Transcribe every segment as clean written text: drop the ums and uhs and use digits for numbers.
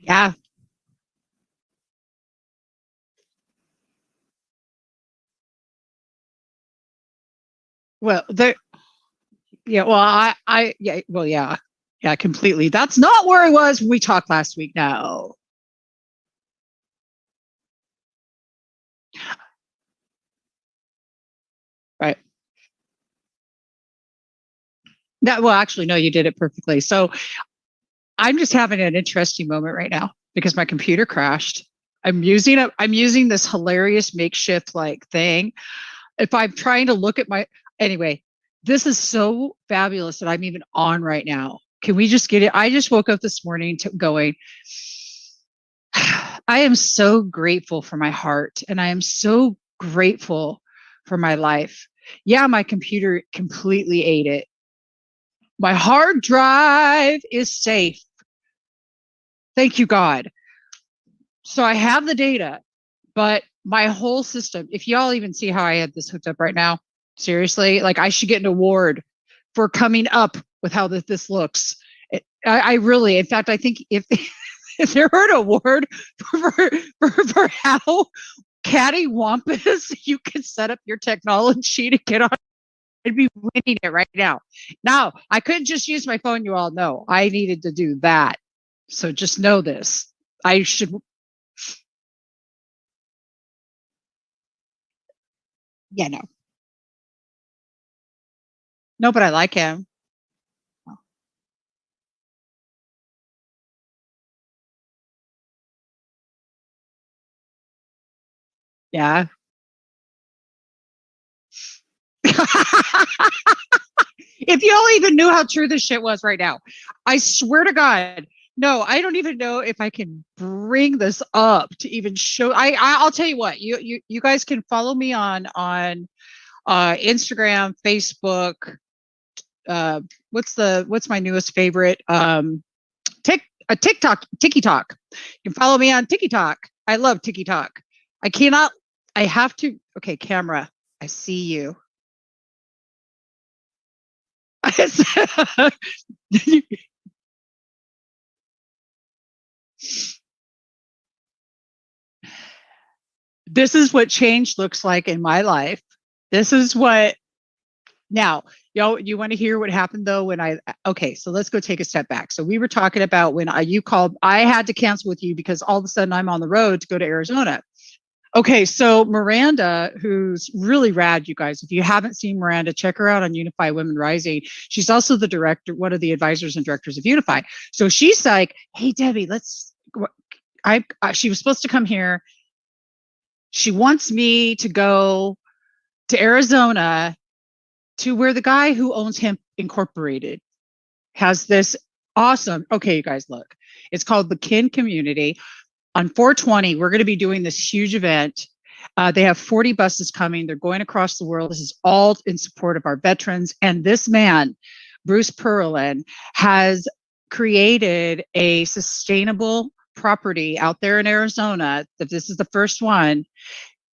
Yeah. Well, there. Yeah. Well, yeah. Well, yeah. Yeah. Completely. That's not where I was when we talked last week. No. Right. That. Well, actually, no. You did it perfectly. So I'm just having an interesting moment right now because my computer crashed. I'm using this hilarious makeshift like thing. If I'm trying to look at my anyway, this is so fabulous that I'm even on right now. Can we just get it? I just woke up this morning to going, I am so grateful for my heart and I am so grateful for my life. Yeah, my computer completely ate it. My hard drive is safe. Thank you, God. So I have the data, but my whole system, if y'all even see how I had this hooked up right now, seriously, like I should get an award for coming up with how this looks. I really, in fact, I think if if there were an award for how cattywampus you could set up your technology to get on, I'd be winning it right now. Now, I couldn't just use my phone, you all know. I needed to do that. So just know this. I should, yeah, no. No, but I like him. Yeah. If you all even knew how true this shit was right now, I swear to God, no, I don't even know if I can bring this up to even show. I'll tell you what, you guys can follow me on Instagram, Facebook. What's my newest favorite? TikTok, TikTok. You can follow me on TikTok. I love TikTok. I cannot. I have to. Okay, camera. I see you. This is what change looks like in my life. This is what now, you want to hear what happened though when okay, so let's go take a step back. So we were talking about when you called, I had to cancel with you because all of a sudden I'm on the road to go to Arizona. Okay, so Miranda, who's really rad, you guys, if you haven't seen Miranda, check her out on Unify Women Rising. She's also the director, one of the advisors and directors of Unify. So she's like, hey, Debbie, she was supposed to come here. She wants me to go to Arizona to where the guy who owns Hemp Incorporated has this awesome, okay, you guys, look, it's called the Kin Community. On 420, we're going to be doing this huge event. They have 40 buses coming. They're going across the world. This is all in support of our veterans. And this man, Bruce Perlin, has created a sustainable property out there in Arizona. That this is the first one.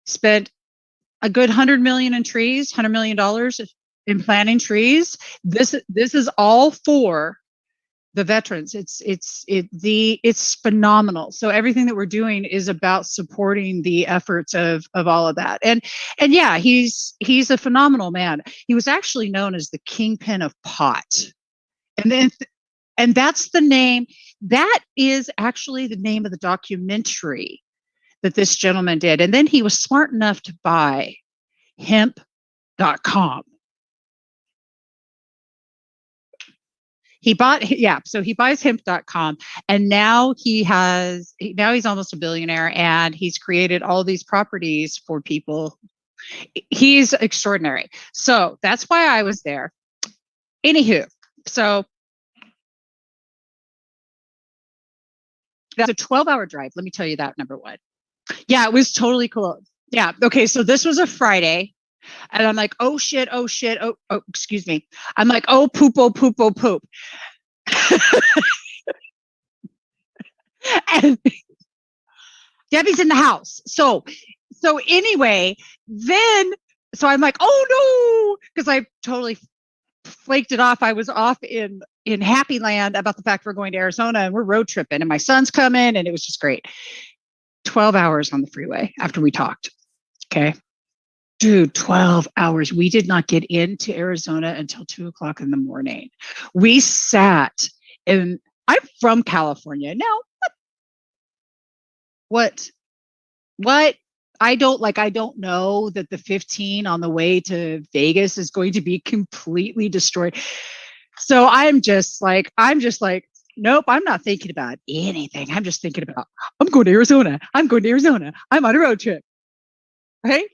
Spent a good 100 million in trees, $100 million in planting trees. This is all for the veterans. It's phenomenal. So everything that we're doing is about supporting the efforts of all of that. And yeah, he's a phenomenal man. He was actually known as the kingpin of pot. And then and that's the name. That is actually the name of the documentary that this gentleman did. And then he was smart enough to buy hemp.com. He bought, yeah, so he buys hemp.com and now he's almost a billionaire and he's created all these properties for people. He's extraordinary. So that's why I was there. Anywho, so that's a 12-hour drive. Let me tell you that, number one. Yeah, it was totally cool. Yeah. Okay. So this was a Friday. And I'm like, oh shit, oh shit, excuse me. I'm like, oh poop, oh poop, oh poop. And Debbie's in the house. So anyway, then so I'm like, oh no, because I totally flaked it off. I was off in in happy land about the fact we're going to Arizona and we're road tripping and my son's coming and it was just great. 12 hours on the freeway after we talked. Okay. Dude, 12 hours. We did not get into Arizona until 2 o'clock in the morning. We sat and I'm from California. Now, what? I don't know that the 15 on the way to Vegas is going to be completely destroyed. So I'm just like, nope, I'm not thinking about anything. I'm just thinking about, I'm going to Arizona. I'm going to Arizona. I'm on a road trip. Right.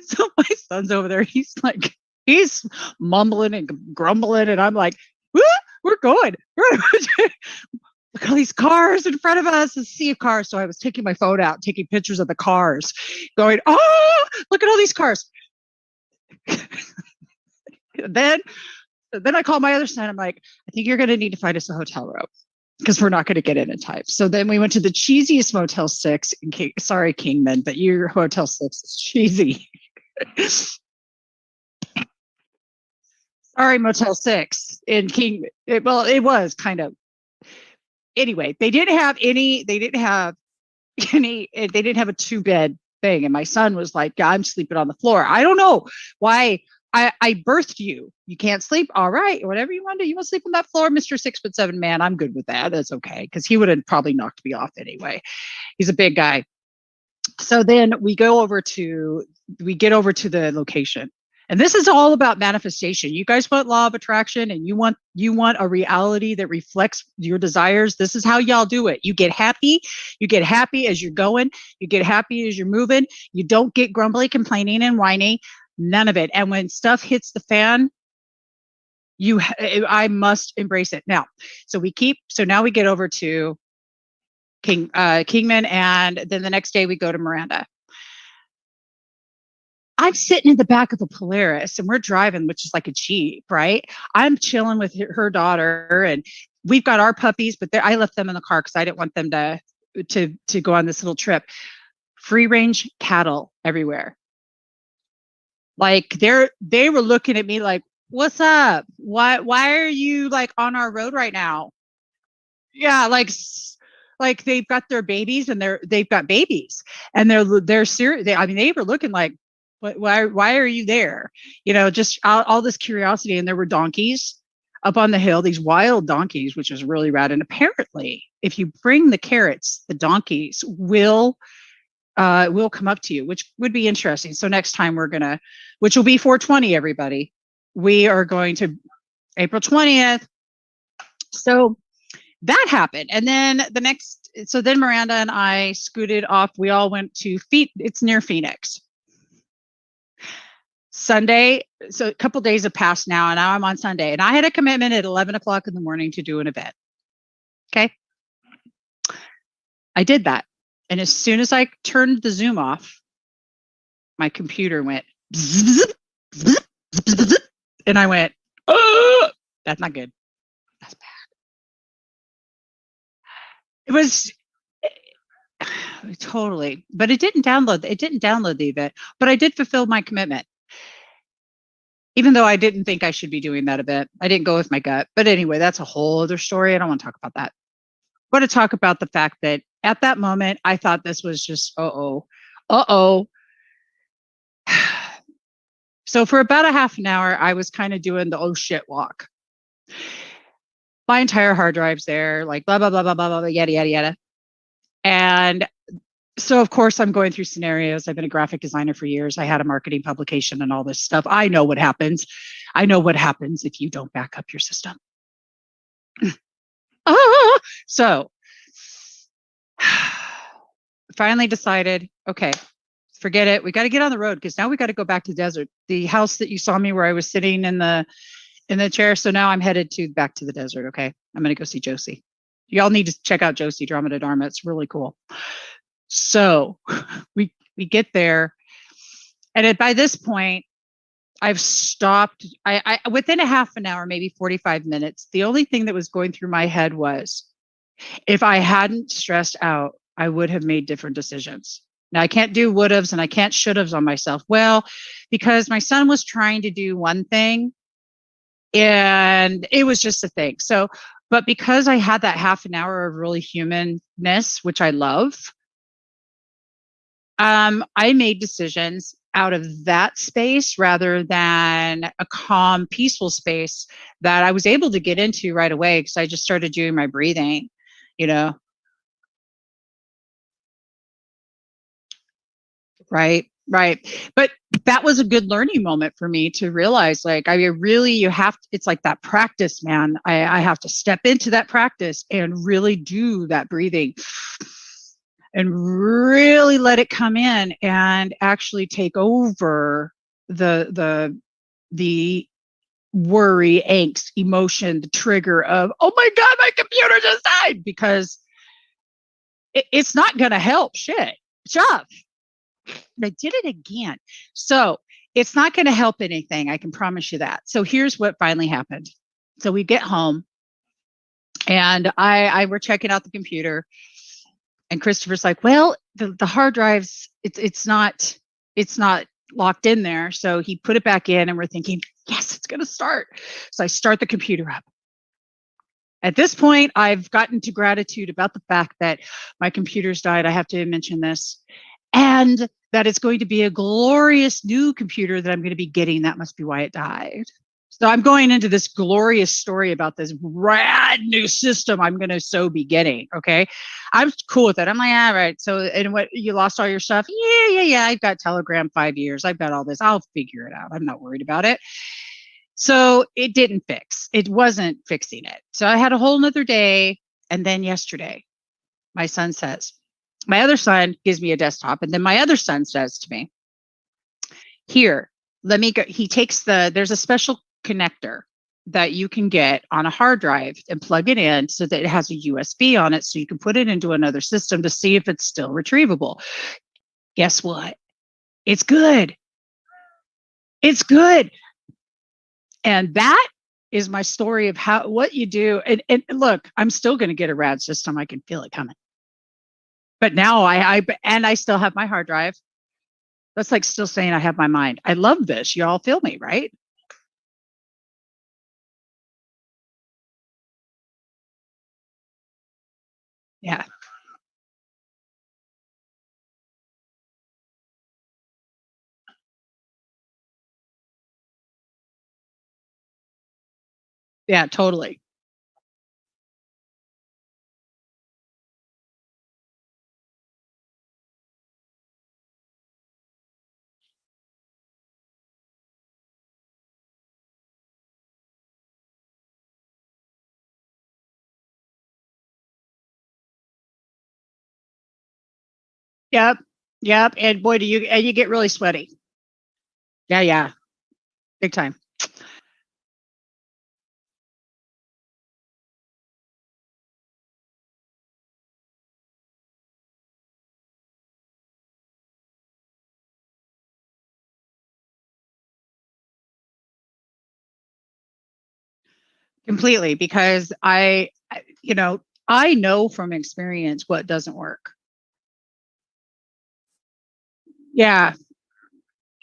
So my son's over there. He's mumbling and grumbling. And I'm like, we're going. Look at all these cars in front of us, a sea of cars. So I was taking my phone out, taking pictures of the cars, going, oh, look at all these cars. then I called my other son. I'm like, I think you're going to need to find us a hotel room because we're not going to get in time. So then we went to the cheesiest Motel 6. Sorry, Kingman, but your Hotel 6 is cheesy. Sorry, Motel 6 in Kingman. It was kind of. Anyway, they didn't have a 2-bed thing. And my son was like, yeah, I'm sleeping on the floor. I don't know why. I birthed you. You can't sleep. All right. Whatever you want to do. You want to sleep on that floor, Mr. 6'7" man. I'm good with that. That's okay. Because he would have probably knocked me off anyway. He's a big guy. So then we get over to the location. And this is all about manifestation. You guys want law of attraction and you want a reality that reflects your desires. This is how y'all do it. You get happy. You get happy as you're going. You get happy as you're moving. You don't get grumbly, complaining, and whiny. None of it. And when stuff hits the fan, I must embrace it. Now, so now we get over to Kingman, and then the next day we go to Miranda. I'm sitting in the back of a Polaris and we're driving, which is like a Jeep, right? I'm chilling with her daughter and we've got our puppies, but I left them in the car because I didn't want them to go on this little trip. Free range cattle everywhere. Like they were looking at me like, what's up? Why are you like on our road right now? Yeah, like they've got their babies and they've got babies and they're serious. They were looking like, why are you there? Just all this curiosity. And there were donkeys up on the hill, these wild donkeys, which was really rad. And apparently, if you bring the carrots, the donkeys will come up to you, which would be interesting. So next time which will be 420, everybody. We are going to April 20th. So that happened. And then then Miranda and I scooted off. We all went to it's near Phoenix. Sunday, so a couple days have passed now, and now I'm on Sunday, and I had a commitment at 11 o'clock in the morning to do an event. Okay. I did that. And as soon as I turned the Zoom off, my computer went, and I went, oh, that's not good. That's bad. It was totally, but it didn't download the event, but I did fulfill my commitment. Even though I didn't think I should be doing that event. I didn't go with my gut. But anyway, that's a whole other story. I don't want to talk about that. I want to talk about the fact that at that moment, I thought this was just, uh-oh. So for about a half an hour, I was kind of doing the oh shit walk. My entire hard drive's there, like blah, blah, blah, blah, blah, blah, yada, yada, yada. And so, of course, I'm going through scenarios. I've been a graphic designer for years. I had a marketing publication and all this stuff. I know what happens. I know what happens if you don't back up your system. So finally decided, okay, forget it. We got to get on the road because now we got to go back to the desert. The house that you saw me where I was sitting in the chair. So now I'm headed back to the desert. Okay. I'm going to go see Josie. Y'all need to check out Josie Drama to Dharma. It's really cool. So we get there, and by this point, I've stopped. I within a half an hour, maybe 45 minutes. The only thing that was going through my head was, if I hadn't stressed out, I would have made different decisions. Now I can't do would haves and I can't should haves on myself. Well, because my son was trying to do one thing, And it was just a thing. So, but because I had that half an hour of really humanness, which I love, I made decisions out of that space rather than a calm, peaceful space that I was able to get into right away because I just started doing my breathing, you know. Right, right. But that was a good learning moment for me to realize, like, I mean, really, you have to, it's like that practice, man. I have to step into that practice and really do that breathing and really let it come in and actually take over the worry, angst, emotion, the trigger of, oh my God, my computer just died, because it's not going to help shit. Shove. I did it again. So it's not going to help anything. I can promise you that. So here's what finally happened. So we get home and I were checking out the computer, and Christopher's like, well, the hard drives, it's not locked in there. So he put it back in and we're thinking, yes, it's going to start. So I start the computer up. At this point, I've gotten to gratitude about the fact that my computer's died. I have to mention this. And that it's going to be a glorious new computer that I'm going to be getting. That must be why it died. So I'm going into this glorious story about this rad new system I'm going to so be getting. Okay. I'm cool with it. I'm like, all right. So, and what, you lost all your stuff? Yeah. I've got Telegram 5 years. I've got all this. I'll figure it out. I'm not worried about it. So it didn't fix. It wasn't fixing it. So I had a whole nother day. And then yesterday, my son says, my other son gives me a desktop. And then my other son says to me, here, let me go. He takes there's a special connector that you can get on a hard drive and plug it in so that it has a USB on it. So you can put it into another system to see if it's still retrievable. Guess what? It's good. It's good. And that is my story of what you do. And look, I'm still going to get a rad system. I can feel it coming. But now I still have my hard drive. That's like still saying I have my mind. I love this. You all feel me, right? Yeah. Yeah, totally. Yep. Yep. And boy, you get really sweaty. Yeah. Big time. Completely. Because you know, I know from experience what doesn't work. Yeah.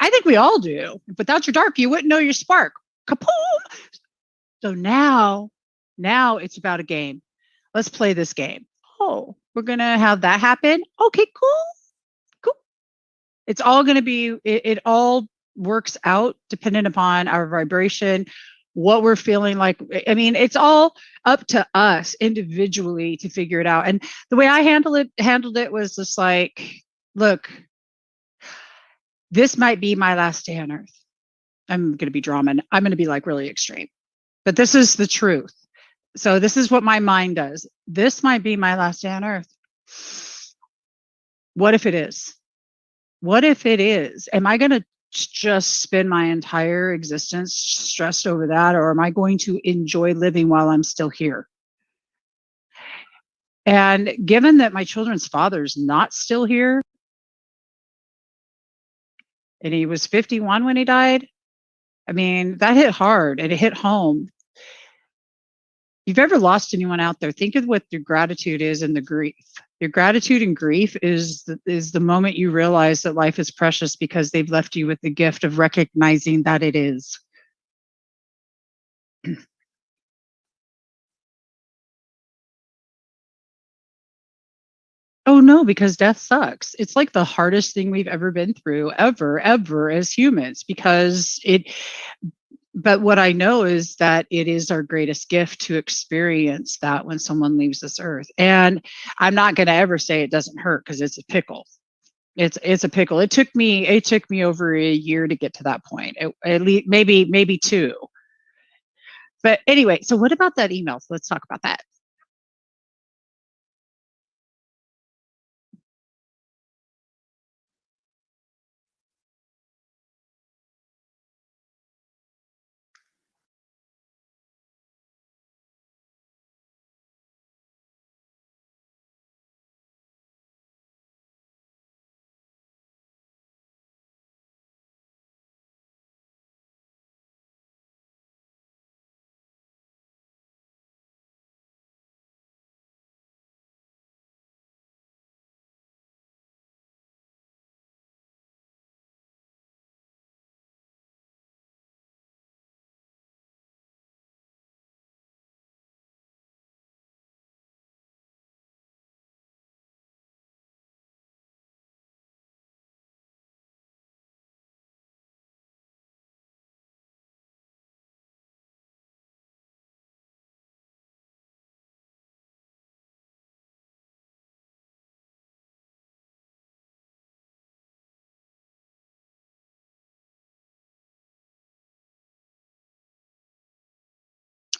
I think we all do. Without your dark, you wouldn't know your spark. Kapoom! So now it's about a game. Let's play this game. Oh, we're going to have that happen. Okay, cool. Cool. It's all going to be, it all works out dependent upon our vibration, what we're feeling like. I mean, it's all up to us individually to figure it out. And the way I handled it was just like, look, this might be my last day on earth. I'm going to be drama. I'm going to be like really extreme, but this is the truth. So this is what my mind does. This might be my last day on earth. What if it is? What if it is? Am I going to just spend my entire existence stressed over that? Or am I going to enjoy living while I'm still here? And given that my children's father's not still here, and he was 51 when he died, I mean, that hit hard and it hit home. If you've ever lost anyone out there, think of what your gratitude is and the grief. Your gratitude and grief is the moment you realize that life is precious because they've left you with the gift of recognizing that it is. Oh no, because death sucks. It's like the hardest thing we've ever been through, ever as humans, because but what I know is that it is our greatest gift to experience that when someone leaves this earth. And I'm not going to ever say it doesn't hurt because it's a pickle. It's a pickle. It took me over a year to get to that point. At least maybe two. But anyway, so what about that email? So let's talk about that.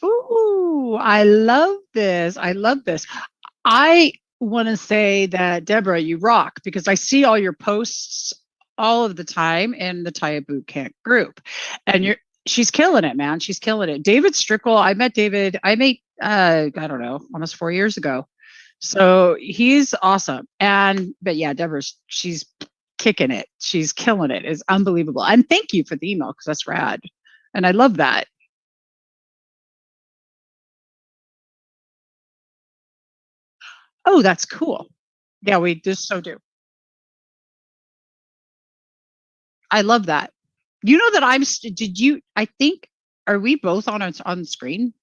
Ooh, I love this. I love this. I want to say that Deborah, you rock because I see all your posts all of the time in the Taya Boot Camp group, and she's killing it, man. She's killing it. David Strickle, I met David. I don't know, almost 4 years ago. So he's awesome. But yeah, she's kicking it. She's killing it. It's unbelievable. And thank you for the email because that's rad. And I love that. Oh, that's cool. Yeah, we just so do. I love that. You know that did you, I think, are we both on the screen?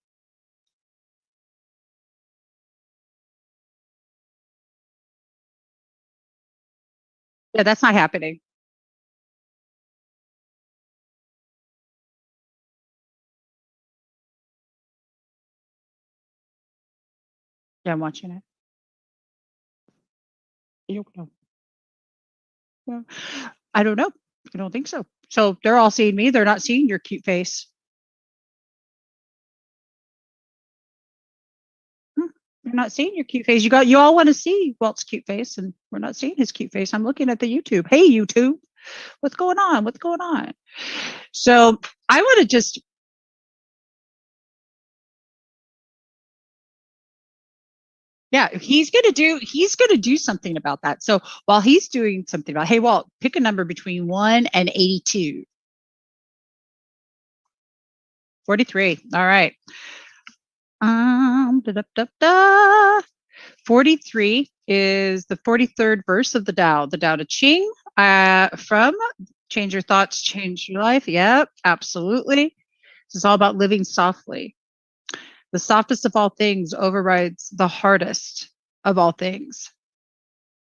Yeah, that's not happening. Yeah, I'm watching it. You don't know. Yeah. I don't know. I don't think so. So they're all seeing me. They're not seeing your cute face. Hmm. They're not seeing your cute face. You all want to see Walt's cute face, and we're not seeing his cute face. I'm looking at the YouTube. Hey, YouTube, what's going on? What's going on? So I want to just, yeah, he's gonna do something about that. So while he's doing something about, hey Walt, pick a number between 1 and 82. 43. All right. Da, da, da, da. 43 is the 43rd verse of the Tao Te Ching, from Change Your Thoughts, Change Your Life. Yep, absolutely. This is all about living softly. The softest of all things overrides the hardest of all things.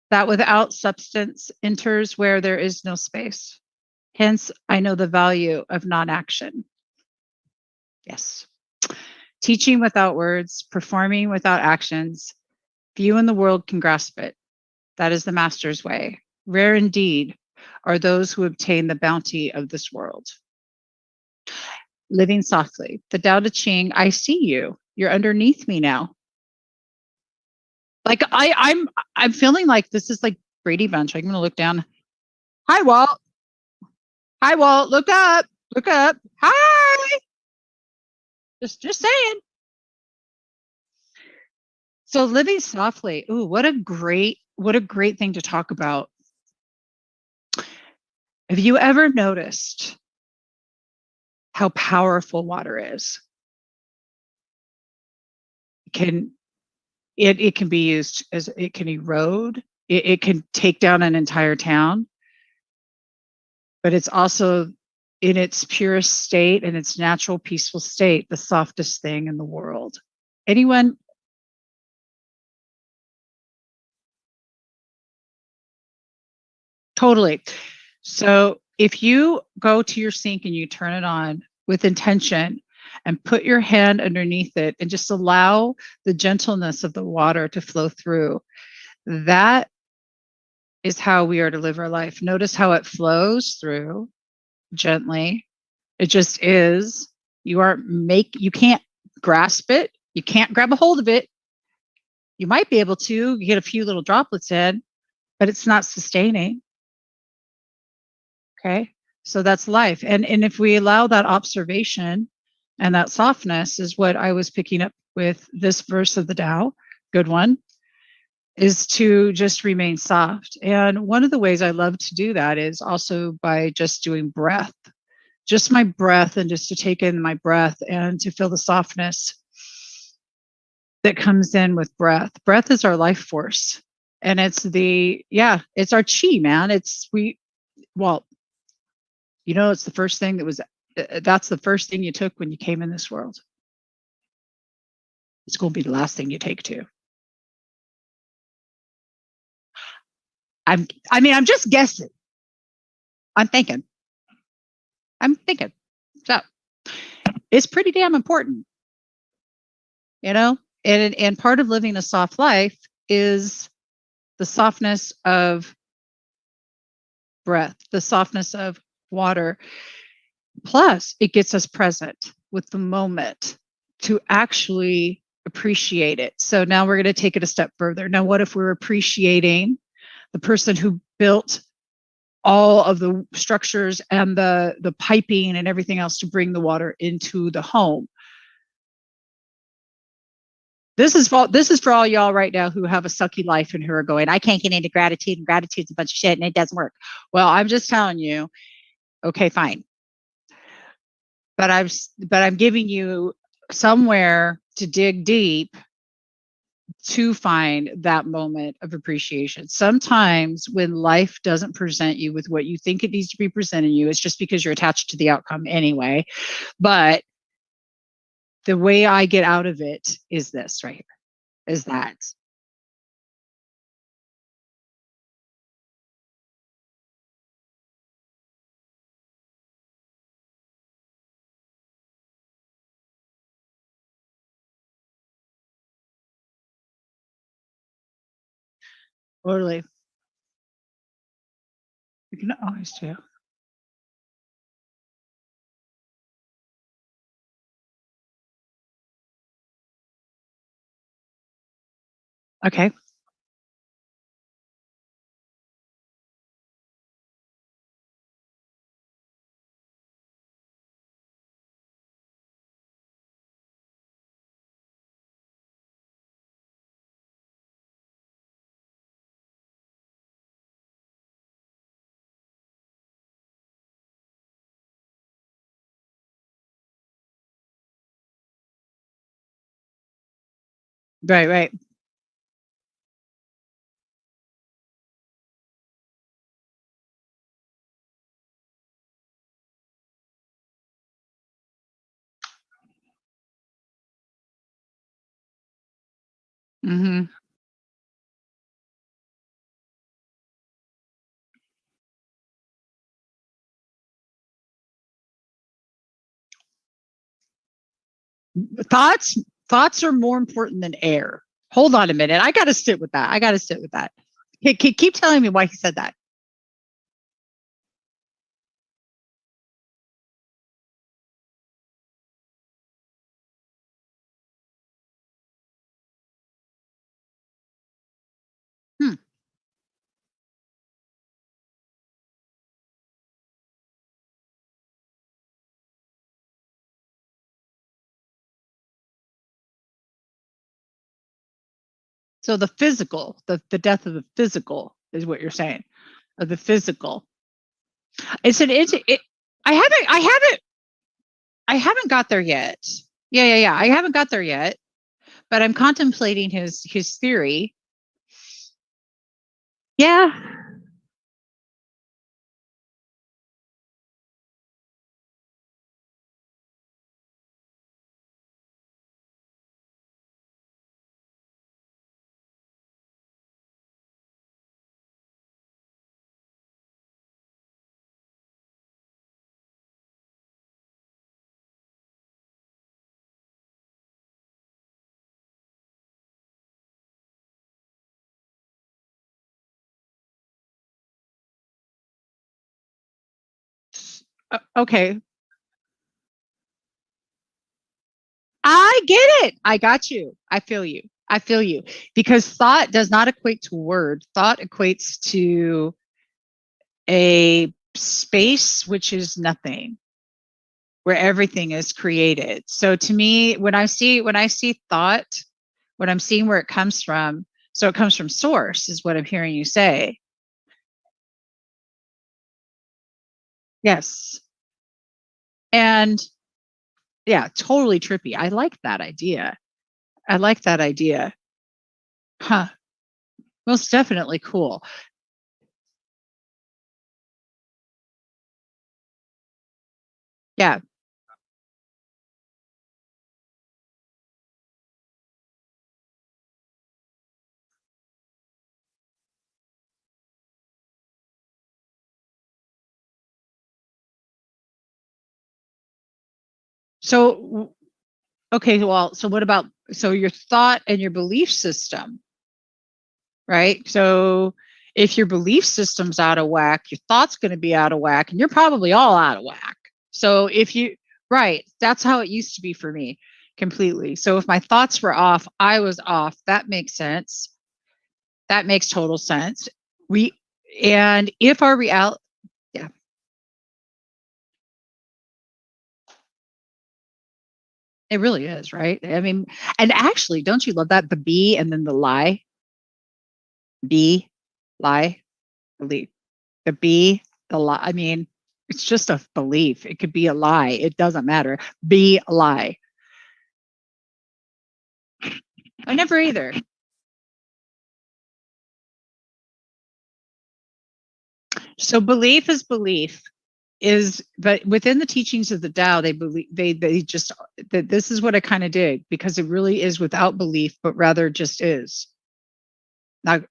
That without substance enters where there is no space. Hence, I know the value of non action. Yes. Teaching without words, performing without actions, few in the world can grasp it. That is the master's way. Rare indeed are those who obtain the bounty of this world. Living softly. The Tao Te Ching, I see you. You're underneath me now. Like I'm feeling like this is like Brady Bunch. I'm gonna look down. Hi, Walt. Hi, Walt. Look up. Look up. Hi. Just saying. So living softly. Ooh, what a great thing to talk about. Have you ever noticed how powerful water is? It can it can be used as, it can erode, it can take down an entire town, but it's also in its purest state, in its natural, peaceful state, the softest thing in the world. Anyone? Totally. So if you go to your sink and you turn it on with intention and put your hand underneath it and just allow the gentleness of the water to flow through, that is how we are to live our life. Notice how it flows through gently. It just is. You can't grasp it. You can't grab a hold of it. You might be able to get a few little droplets in, but it's not sustaining. Okay. So that's life. And if we allow that observation and that softness is what I was picking up with this verse of the Tao, good one, is to just remain soft. And one of the ways I love to do that is also by just doing breath, just my breath, and just to take in my breath and to feel the softness that comes in with breath. Breath is our life force. And it's our chi, man. Well, it's the first thing that's the first thing you took when you came in this world. It's going to be the last thing you take too. I'm just guessing. I'm thinking. So it's pretty damn important, and part of living a soft life is the softness of breath, the softness of water. Plus, it gets us present with the moment to actually appreciate it. So now we're going to take it a step further. Now, what if we're appreciating the person who built all of the structures and the piping and everything else to bring the water into the home? This is for all y'all right now who have a sucky life and who are going, I can't get into gratitude, and gratitude's a bunch of shit and it doesn't work. Well, I'm just telling you, okay, fine. But I'm giving you somewhere to dig deep to find that moment of appreciation. Sometimes when life doesn't present you with what you think it needs to be presenting you, it's just because you're attached to the outcome anyway. But the way I get out of it is this right here, is that. Totally. You can always do. Okay. Right, right. Hmm. Thoughts thoughts are more important than air. Hold on a minute. I got to sit with that. I got to sit with that. Keep telling me why he said that. Hmm. So the physical, the death of the physical is what you're saying. Of the physical. I haven't got there yet. Yeah. I haven't got there yet, but I'm contemplating his theory. Yeah. Okay. I get it. I got you. I feel you. I feel you. Because thought does not equate to word. Thought equates to a space which is nothing, where everything is created. So to me, when I see thought, what I'm seeing where it comes from, so it comes from source is what I'm hearing you say. Yes. And yeah, totally trippy. I like that idea. I like that idea. Huh. Most definitely cool. Yeah. So okay, well, so what about so your thought and your belief system, right? So if your belief system's out of whack, your thought's going to be out of whack, and you're probably all out of whack. So if you, right, that's how it used to be for me completely. So if my thoughts were off, I was off. That makes sense. That makes total sense. We, and if our reality, yeah, it really is, right? I mean, and actually, don't you love that? The be and then the lie, be, lie, believe. The be, the lie. I mean, it's just a belief. It could be a lie. It doesn't matter. Be a lie. I never either. So belief is belief is, but within the teachings of the Tao, they believe they just that this is what I kind of dig because it really is without belief, but rather just is. Now,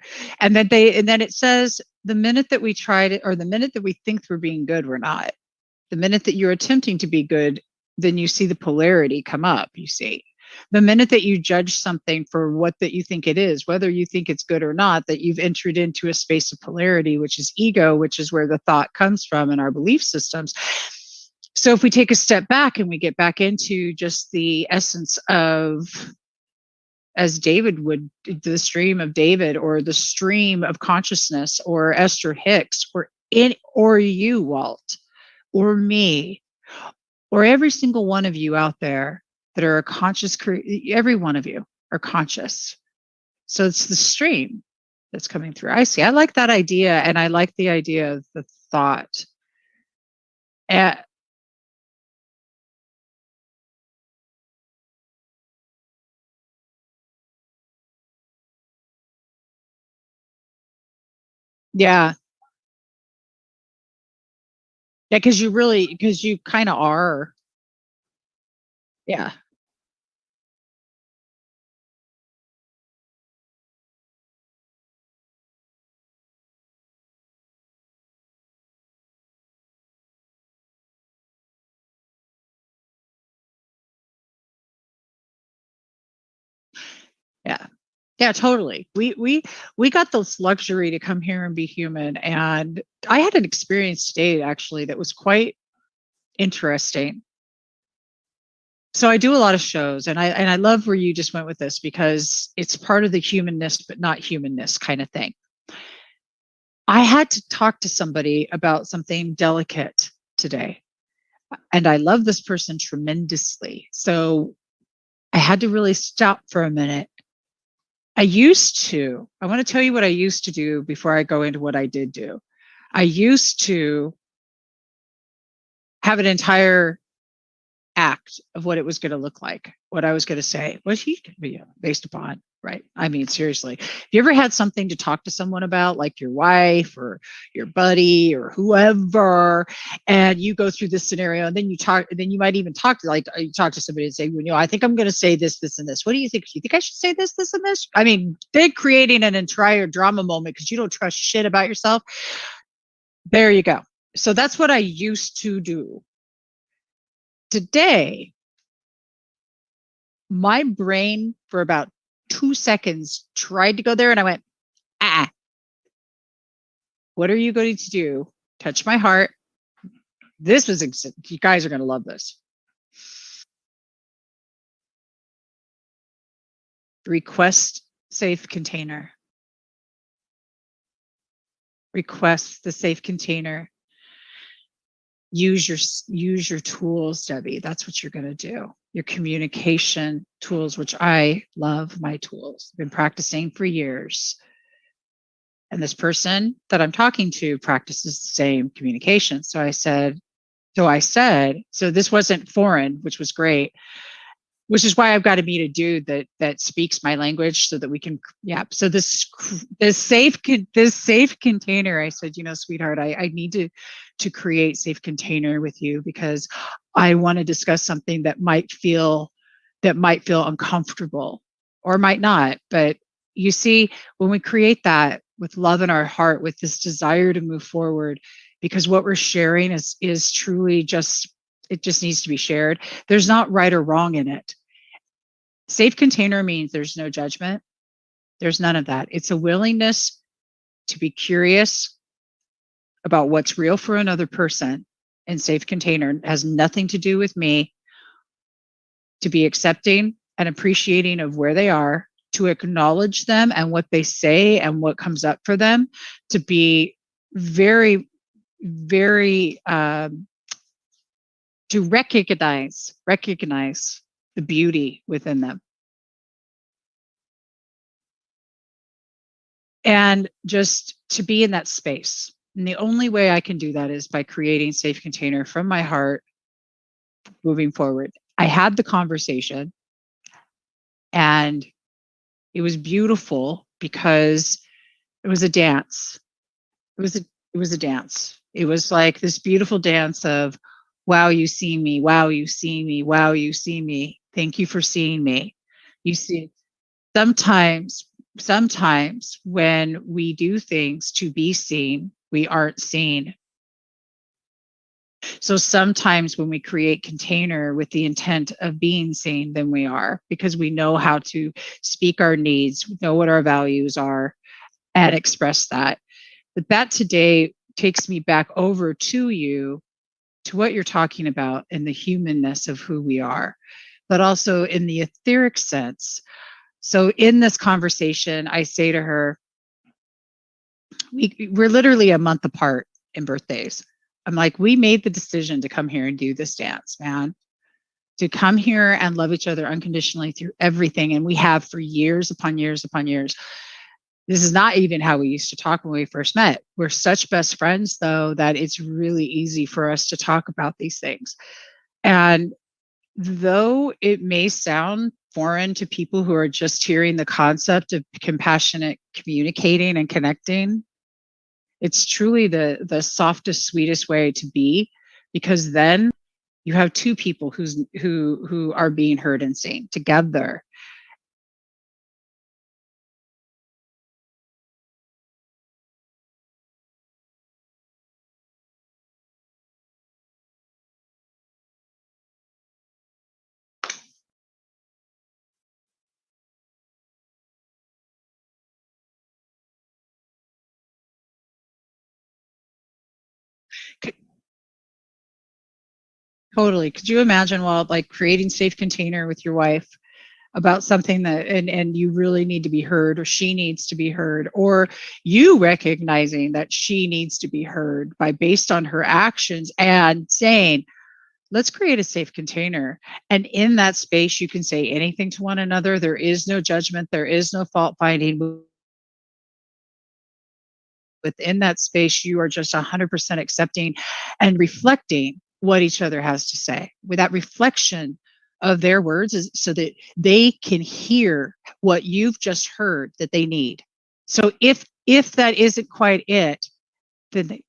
and then it says the minute that we tried it, or the minute that we think we're being good, we're not. The minute that you're attempting to be good, then you see the polarity come up, you see. The minute that you judge something for what that you think it is, whether you think it's good or not, that you've entered into a space of polarity, which is ego, which is where the thought comes from in our belief systems. So if we take a step back and we get back into just the essence of, as David would, the stream of David, or the stream of consciousness, or Esther Hicks, or you, Walt, or me, or every single one of you out there that are a conscious, every one of you are conscious. So it's the stream that's coming through. I see. I like that idea. And I like the idea of the thought. Uh, yeah. Yeah. Because you kind of are. Yeah. Yeah. Yeah, totally. We got this luxury to come here and be human. And I had an experience today actually that was quite interesting. So I do a lot of shows, and I love where you just went with this because it's part of the humanness but not humanness kind of thing. I had to talk to somebody about something delicate today, and I love this person tremendously. So I had to really stop for a minute. I want to tell you what I used to do before I go into what I did do. I used to have an entire act of what it was going to look like, what I was going to say, what he could be based upon. Right. I mean, seriously, have you ever had something to talk to someone about, like your wife or your buddy or whoever, and you go through this scenario and then you talk, and then you might even talk to, like, you talk to somebody and say, you know, I think I'm going to say this, this, and this. What do you think? Do you think I should say this, this, and this? I mean, they're creating an entire drama moment because you don't trust shit about yourself. There you go. So that's what I used to do. Today, my brain for about 2 seconds tried to go there, and I went, what are you going to do? Touch my heart, You guys are going to love this. Request safe container. Request the safe container. Use your tools, Debbie. That's what you're going to do. Your communication tools, which I love my tools. I've been practicing for years. And this person that I'm talking to practices the same communication. So this wasn't foreign, which was great, which is why I've got to meet a dude that speaks my language so that we can, yeah. So this safe container, I said, sweetheart, I need to create safe container with you because I want to discuss something that might feel uncomfortable or might not. But you see, when we create that with love in our heart, with this desire to move forward, because what we're sharing is truly it just needs to be shared. There's not right or wrong in it. Safe container means there's no judgment. There's none of that. It's a willingness to be curious about what's real for another person. And safe container has nothing to do with me. To be accepting and appreciating of where they are, to acknowledge them and what they say and what comes up for them, to be very, very, to recognize the beauty within them. And just to be in that space. And the only way I can do that is by creating safe container from my heart moving forward. I had the conversation and it was beautiful because it was a dance. It was a dance. It was like this beautiful dance of, wow, you see me. Wow, you see me. Wow, you see me. Thank you for seeing me. You see, sometimes when we do things to be seen, we aren't seen. So sometimes when we create container with the intent of being seen, then we are, because we know how to speak our needs, we know what our values are, and express that. But that today takes me back over to you, to what you're talking about in the humanness of who we are, but also in the etheric sense. So in this conversation, I say to her, we're literally a month apart in birthdays. I'm like, we made the decision to come here and do this dance, man, to come here and love each other unconditionally through everything. And we have for years upon years upon years. This is not even how we used to talk when we first met. We're such best friends, though, that it's really easy for us to talk about these things. And though it may sound foreign to people who are just hearing the concept of compassionate communicating and connecting, it's truly the softest, sweetest way to be, because then you have two people who are being heard and seen together. Totally. Could you imagine, while like creating safe container with your wife about something that and you really need to be heard, or she needs to be heard, or you recognizing that she needs to be heard by based on her actions, and saying, let's create a safe container. And in that space, you can say anything to one another. There is no judgment. There is no fault finding. Within that space, you are just 100% accepting and reflecting what each other has to say. With that reflection of their words, is so that they can hear what you've just heard that they need. So if that isn't quite it, then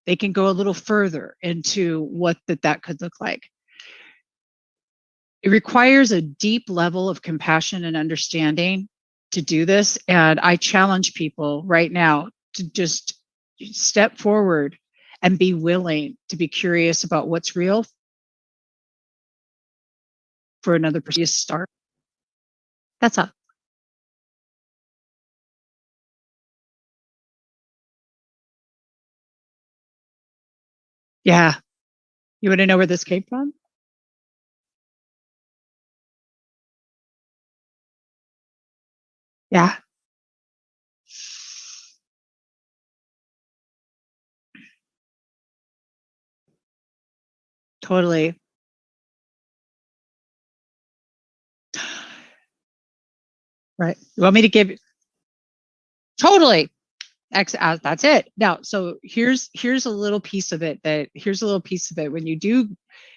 they can go a little further into what that could look like. It requires a deep level of compassion and understanding to do this. And I challenge people right now to just step forward and be willing to be curious about what's real for another person. Start. That's all. Yeah. You want to know where this came from? Yeah, totally. Right. You want me to give totally. That's it. Now, so here's a little piece of it that here's a little piece of it when you do,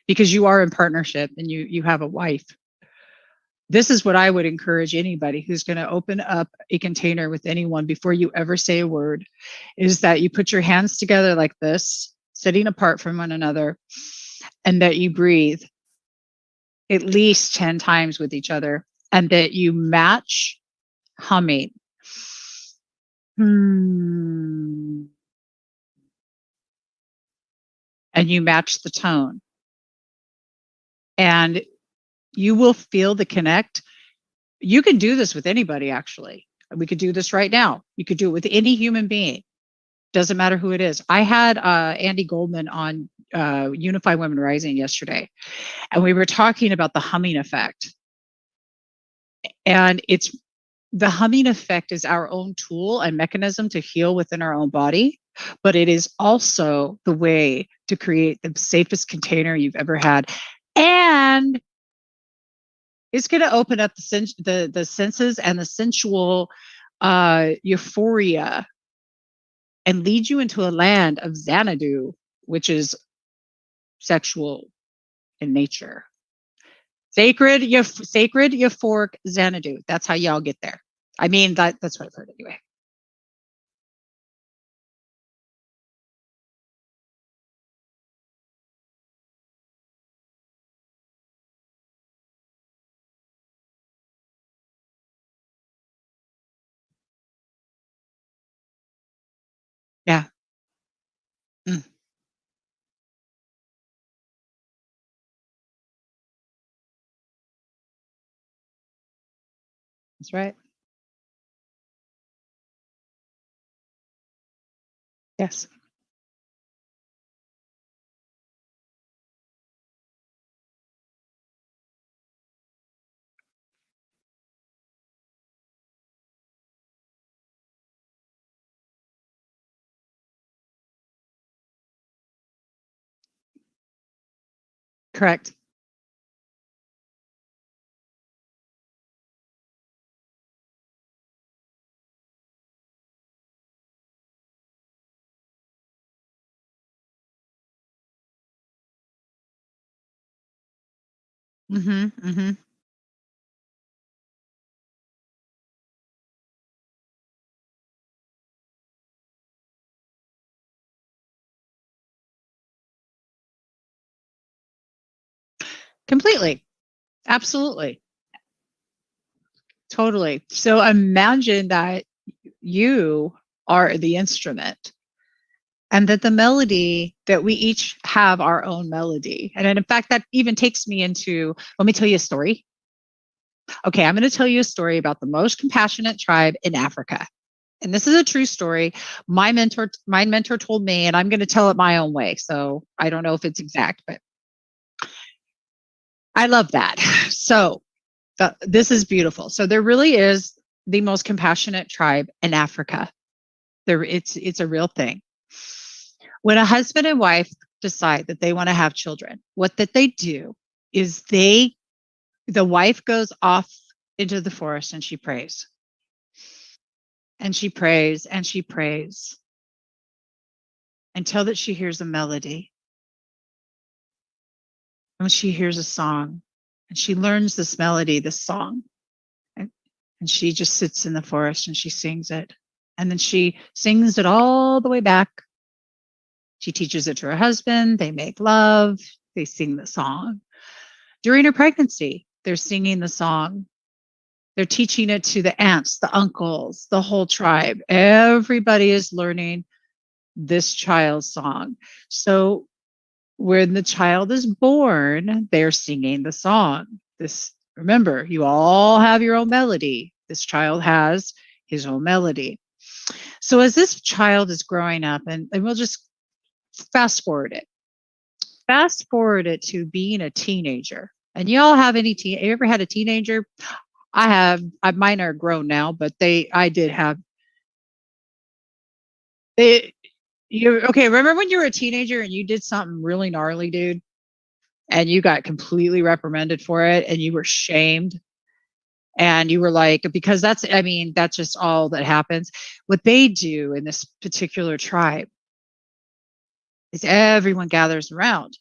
because you are in partnership and you have a wife. This is what I would encourage anybody who's going to open up a container with anyone before you ever say a word, is that you put your hands together like this, sitting apart from one another, and that you breathe at least 10 times with each other, and that you match humming. Hmm. And you match the tone. And you will feel the connect. You can do this with anybody, actually. We could do this right now. You could do it with any human being. Doesn't matter who it is. I had Andy Goldman on Unify Women Rising yesterday, and we were talking about the humming effect. And it's the humming effect is our own tool and mechanism to heal within our own body, but it is also the way to create the safest container you've ever had. And it's going to open up the senses and the sensual euphoria and lead you into a land of Xanadu, which is sexual in nature. Sacred euphoric Xanadu. That's how y'all get there. I mean, that's what I've heard anyway. Yeah. Mm, that's right. Yes. Correct. Mm-hmm. Mm-hmm. Completely. Absolutely. Totally. So imagine that you are the instrument and that the melody that we each have our own melody. And in fact, that even takes me into, let me tell you a story. Okay, I'm going to tell you a story about the most compassionate tribe in Africa. And this is a true story. My mentor told me, and I'm going to tell it my own way. So I don't know if it's exact, but I love that. So this is beautiful. So there really is the most compassionate tribe in Africa. It's a real thing. When a husband and wife decide that they want to have children, what that they do is the wife goes off into the forest and she prays. And she prays and she prays until that she hears a melody. And she hears a song. And she learns this melody, this song. And, and she just sits in the forest and she sings it. And then she sings it all the way back. She teaches it to her husband. They make love. They sing the song. During her pregnancy, they're singing the song. They're teaching it to the aunts, the uncles, the whole tribe. Everybody is learning this child's song. So when the child is born, they're singing the song. This, remember, you all have your own melody. This child has his own melody. So as this child is growing up, and we'll just fast forward it. Fast forward it to being a teenager. And you all have you ever had a teenager? I have. Mine are grown now, but I did have. They, you okay? Remember when you were a teenager and you did something really gnarly, dude, and you got completely reprimanded for it, and you were shamed, and you were like, because I mean, that's just all that happens. What they do in this particular tribe is everyone gathers around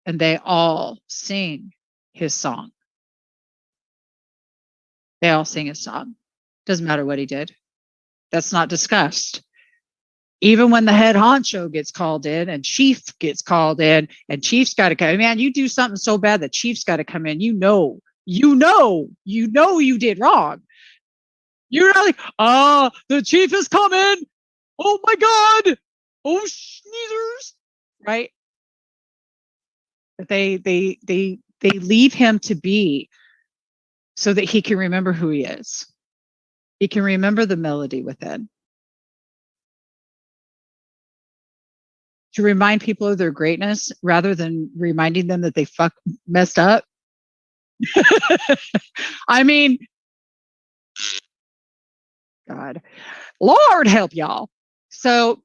and they all sing his song. They all sing his song. Doesn't matter what he did. That's not discussed. Even when the head honcho gets called in and chief gets called in and chief's got to come, man, you do something so bad that chief's got to come in. You did wrong. You're not like, the chief is coming. Oh my God. Oh, sneezers. Right. But they leave him to be so that he can remember who he is. He can remember the melody within. To remind people of their greatness rather than reminding them that they messed up. I mean, God, Lord help y'all. So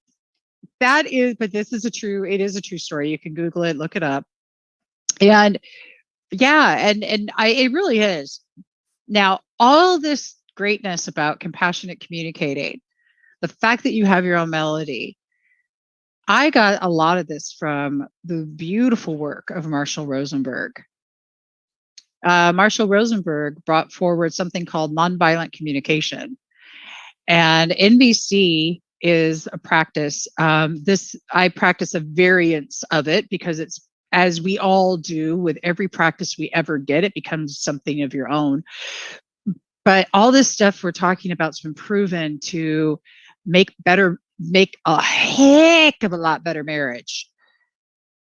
but this is it is a true story. You can Google it, look it up. And yeah, and it really is. Now, all this greatness about compassionate communicating, the fact that you have your own melody, I got a lot of this from the beautiful work of Marshall Rosenberg. Marshall Rosenberg brought forward something called nonviolent communication. And NVC is a practice. I practice a variance of it because it's, as we all do with every practice we ever get, it becomes something of your own. But all this stuff we're talking about has been proven to make a heck of a lot better marriage,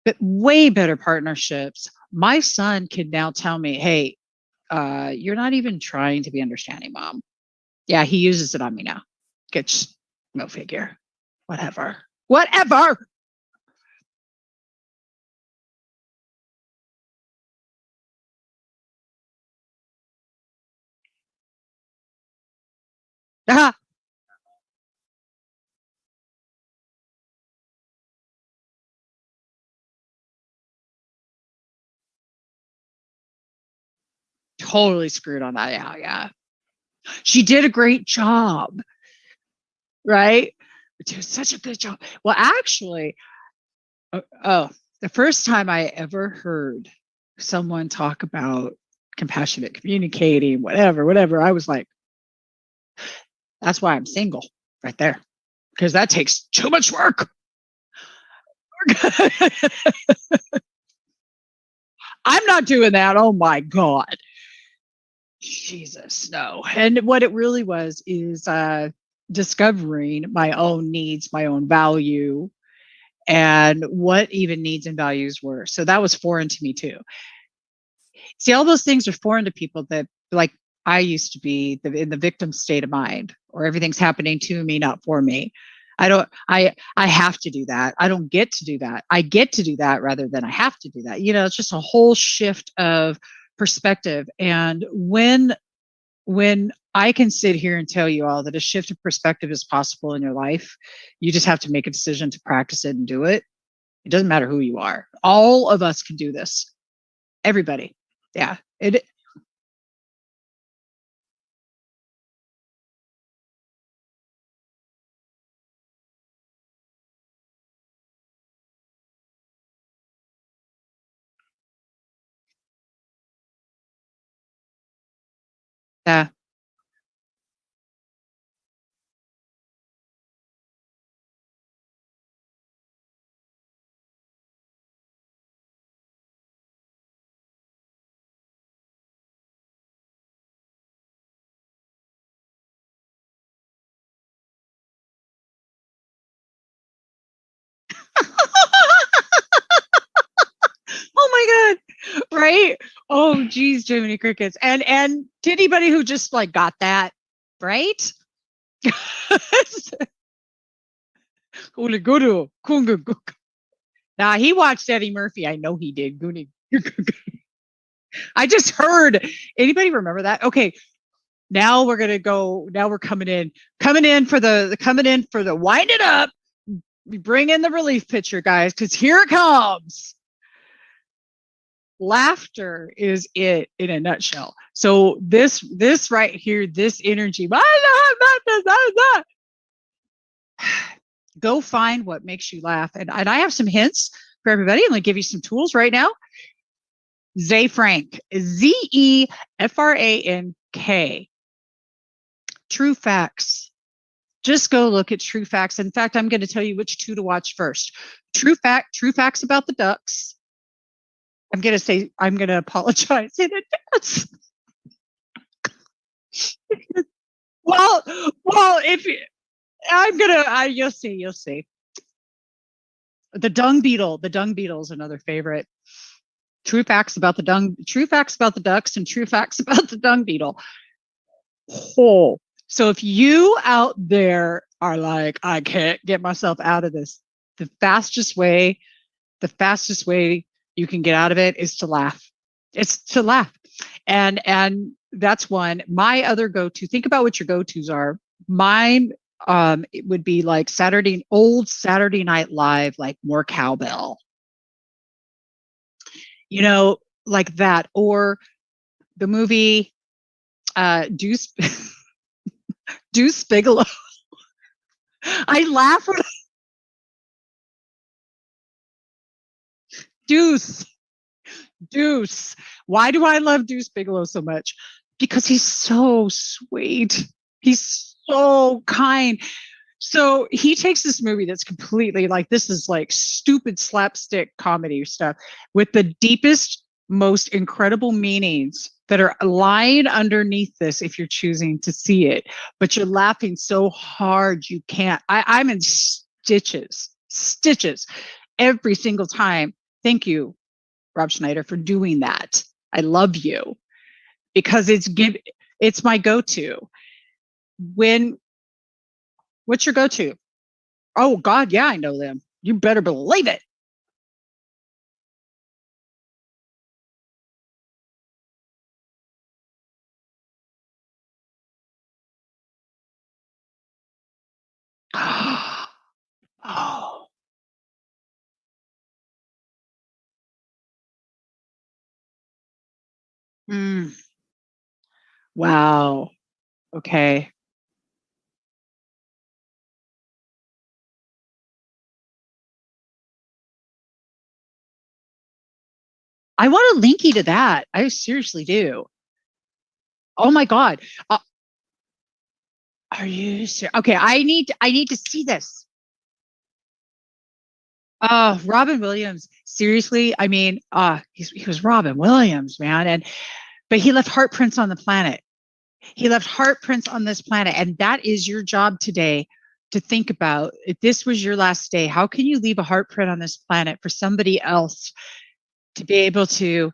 but way better partnerships. My son can now tell me, hey, you're not even trying to be understanding, Mom. Yeah, he uses it on me now. No figure. Whatever. Ah, totally screwed on that. Yeah, yeah. She did a great job, right? She did such a good job. Well, actually, the first time I ever heard someone talk about compassionate communicating, whatever, I was like, that's why I'm single right there, because that takes too much work. I'm not doing that. Oh my God. Jesus, no. And what it really was is discovering my own needs, my own value, and what even needs and values were. So that was foreign to me too. See, all those things are foreign to people that, like, I used to be in the victim state of mind, or everything's happening to me, not for me. I have to do that. I don't get to do that. I get to do that rather than I have to do that. It's just a whole shift of perspective. And when I can sit here and tell you all that a shift of perspective is possible in your life, you just have to make a decision to practice it and do it. It doesn't matter who you are. All of us can do this. Everybody. Yeah. Yeah. Oh my God. Right? Oh geez, Jiminy Crickets. And to anybody who just like got that, right? Now he watched Eddie Murphy. I know he did. Goonie. I just heard. Anybody remember that? Okay, now we're gonna go. Now we're coming in for the wind it up. We bring in the relief pitcher, guys, because here it comes. Laughter is it in a nutshell. So this right here, this energy. Go find what makes you laugh, and I have some hints for everybody. I'm gonna give you some tools right now. Zay Frank, Zefrank. True facts. Just go look at true facts. In fact, I'm going to tell you which two to watch first. True facts about the Ducks. I'm going to apologize in advance. well, if I'm going to, you'll see. The dung beetle is another favorite. True facts about the Ducks and true facts about the dung beetle. Oh, so if you out there are like, I can't get myself out of this, the fastest way you can get out of it is to laugh. It's to laugh. And that's one. My other go-to, think about what your go-tos are. Mine it would be like old Saturday Night Live, like more cowbell. You know, like that. Or the movie Deuce Deuce Bigelow. I laugh when Deuce. Deuce. Why do I love Deuce Bigelow so much? Because he's so sweet. He's so kind. So he takes this movie that's completely like, this is like stupid slapstick comedy stuff with the deepest, most incredible meanings that are lying underneath this if you're choosing to see it, but you're laughing so hard you can't. I'm in stitches every single time. Thank you, Rob Schneider, for doing that. I love you because it's my go-to. What's your go-to? Oh God, yeah, I know them. You better believe it. Oh, mm, wow. Okay. I want to link you to that. I seriously do. Oh my God. Are you serious? Okay, I need to see this. Robin Williams. Seriously, I mean, he was Robin Williams, man, but he left heartprints on the planet. He left heartprints on this planet, and that is your job today to think about. If this was your last day, how can you leave a heartprint on this planet for somebody else to be able to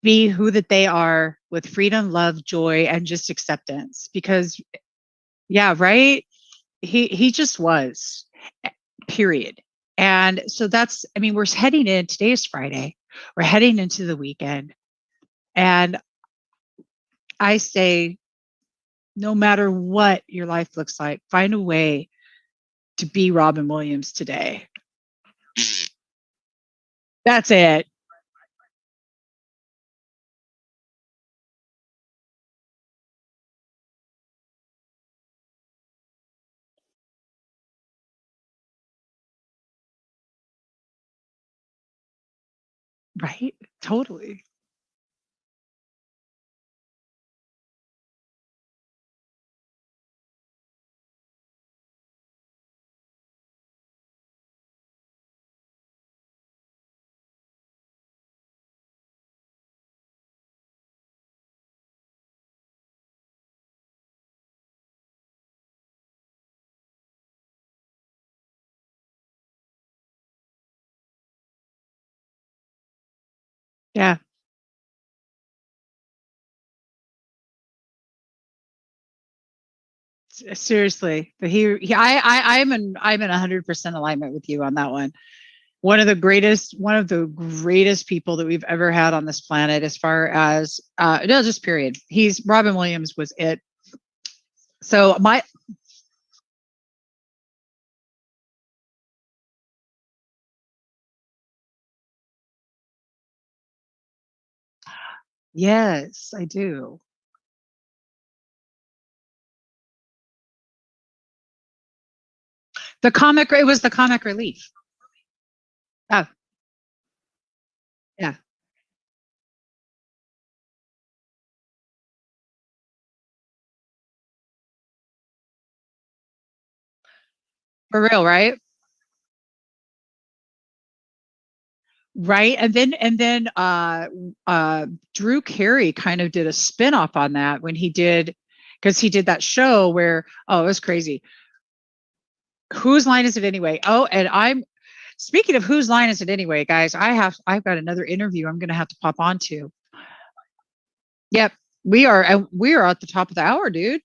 be who that they are with freedom, love, joy, and just acceptance? Because yeah, right? He just was. Period. And so I mean, we're heading in, today is Friday. We're heading into the weekend. And I say, no matter what your life looks like, find a way to be Robin Williams today. That's it. Right? Totally. Yeah. Seriously. But I'm in 100% alignment with you on that one. one of the greatest people that we've ever had on this planet, as far as no, just period. Robin Williams was it. So yes, I do. It was the comic relief. Oh, yeah. For real, right? Right. And then Drew Carey kind of did a spin-off on that when because he did that show where, oh, it was crazy. Whose line is it anyway? Oh, and I'm speaking of whose line is it anyway, guys, I've got another interview I'm gonna have to pop onto. Yep. We are at the top of the hour, dude.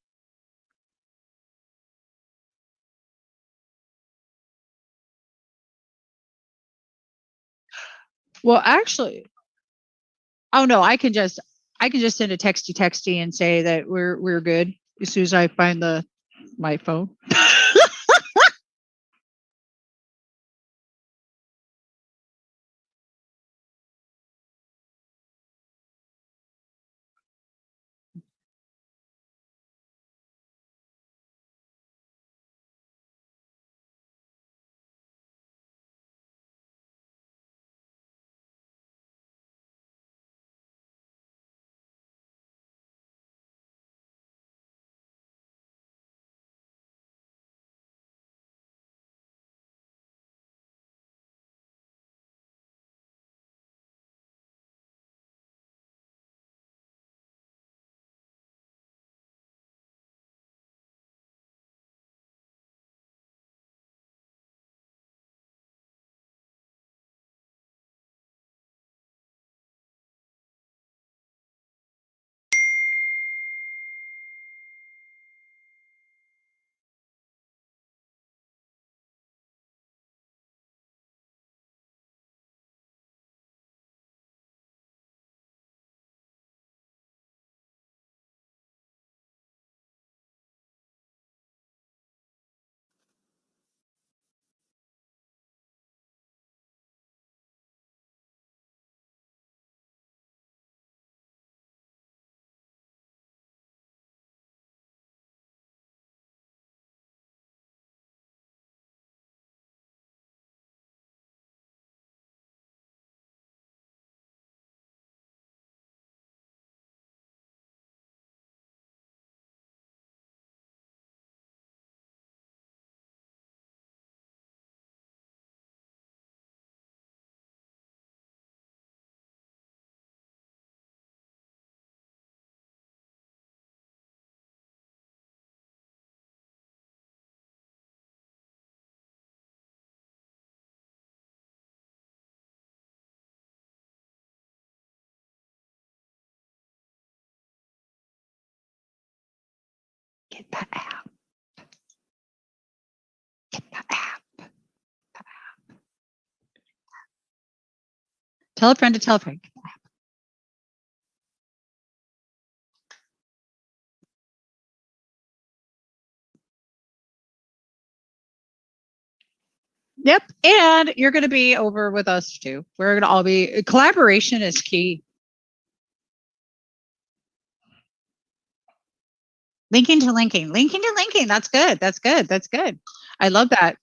Well, actually, oh no, I can just send a texty and say that we're good as soon as I find my phone. Get that app. Get that app. Tell a friend to tell a friend. Yep. And you're going to be over with us too. We're going to all be collaboration is key. Linking to linking. That's good. That's good. That's good. I love that.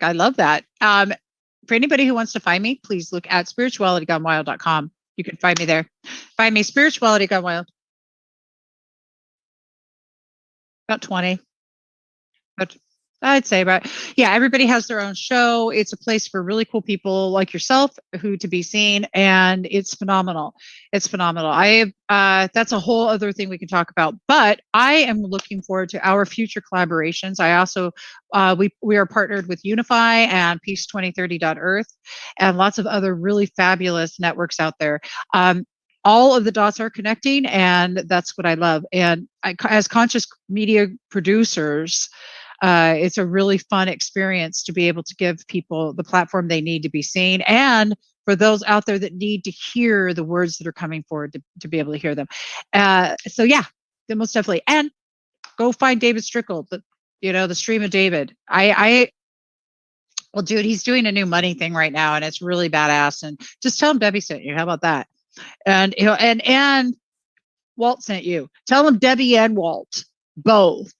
I love that. For anybody who wants to find me, please look at spiritualitygonewild.com. You can find me there. Find me Spirituality Gone Wild. About 20. But I'd say about, yeah, everybody has their own show. It's a place for really cool people like yourself who to be seen, and it's phenomenal. It's phenomenal. That's a whole other thing we can talk about, but I am looking forward to our future collaborations. I also, we are partnered with Unify and Peace 2030.Earth and lots of other really fabulous networks out there. All of the dots are connecting, and that's what I love. And as conscious media producers, It's a really fun experience to be able to give people the platform they need to be seen, and for those out there that need to hear the words that are coming forward to be able to hear them. So yeah, most definitely. And go find David Strickle, the stream of David. Well, dude, he's doing a new money thing right now, and it's really badass. And just tell him Debbie sent you. How about that? And and Walt sent you. Tell him Debbie and Walt both.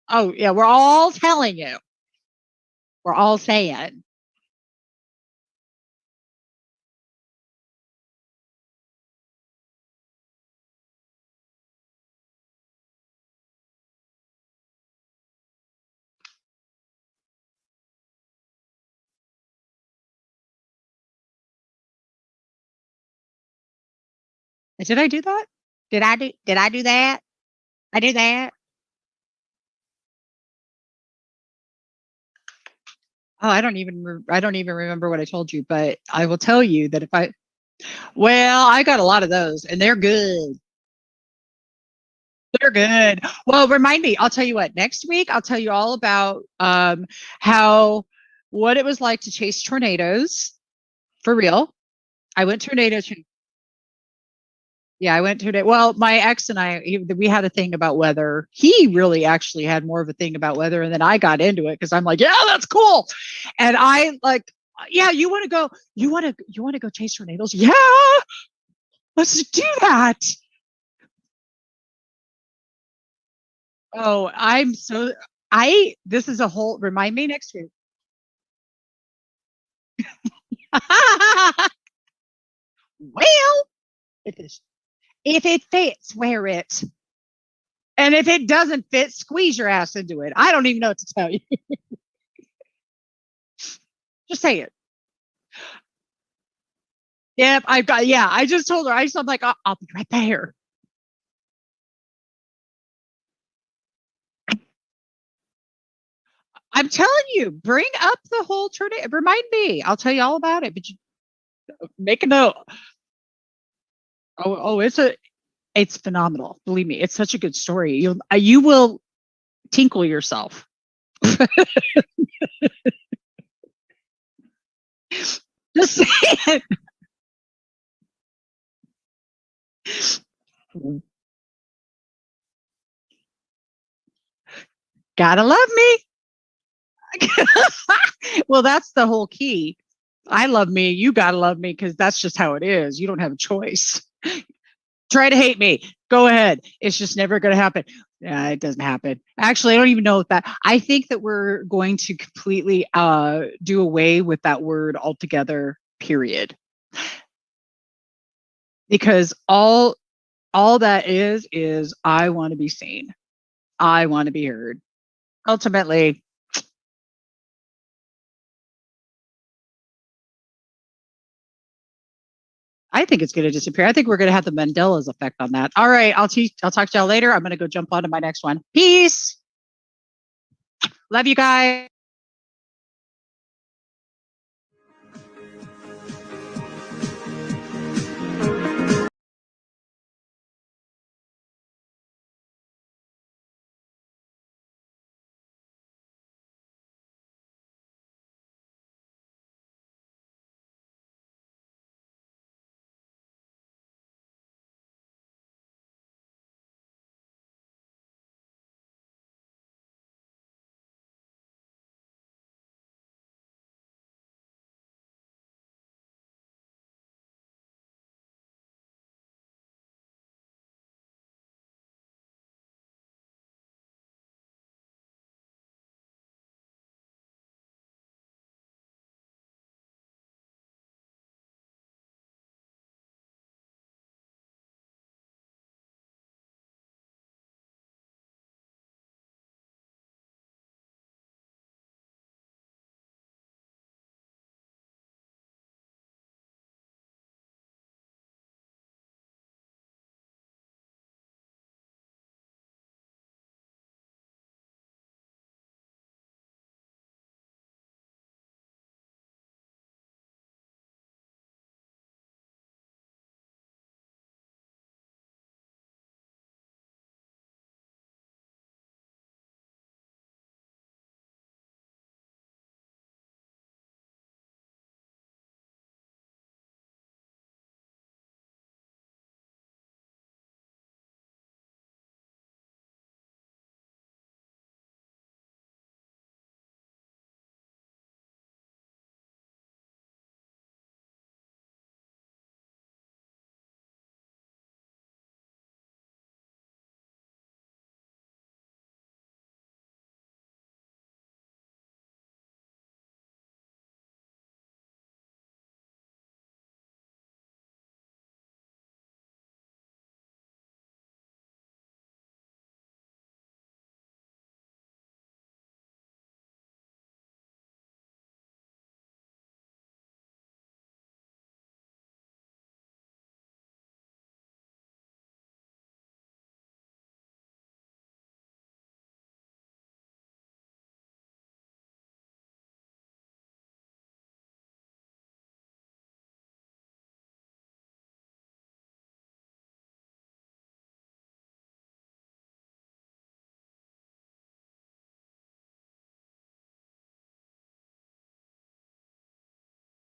Oh yeah, we're all telling you. We're all saying. Did I do that? Did I do that? I did that. Oh, I don't even remember what I told you, but I will tell you that I got a lot of those and they're good. They're good. Well, remind me, I'll tell you what, next week I'll tell you all about how what it was like to chase tornadoes for real. I went tornado Yeah, I went to it. Well, my ex and we had a thing about weather. He really actually had more of a thing about weather, and then I got into it because I'm like, yeah, that's cool. And I like, yeah, you want to go? You want to go chase tornadoes? Yeah, let's do that. Oh, I'm so I. This is a whole. Remind me next week. Well, if it fits, wear it. And if it doesn't fit, squeeze your ass into it. I don't even know what to tell you. Just say it. Yep, I've got. Yeah, I just told her. I'm like, I'll be right there. I'm telling you, bring up the whole tornado. Remind me. I'll tell you all about it. But you make a note. Oh, it's phenomenal. Believe me, it's such a good story. You will tinkle yourself. Just say it. Gotta love me. Well, that's the whole key. I love me. You gotta love me because that's just how it is. You don't have a choice. Try to hate me. Go ahead. It's just never going to happen. Yeah, it doesn't happen. Actually, I don't even know what that. I think that we're going to completely do away with that word altogether. Period. Because all that is I want to be seen. I want to be heard. Ultimately, I think it's going to disappear. I think we're going to have the Mandela's effect on that. All right, I'll talk to y'all later. I'm going to go jump on to my next one. Peace. Love you guys.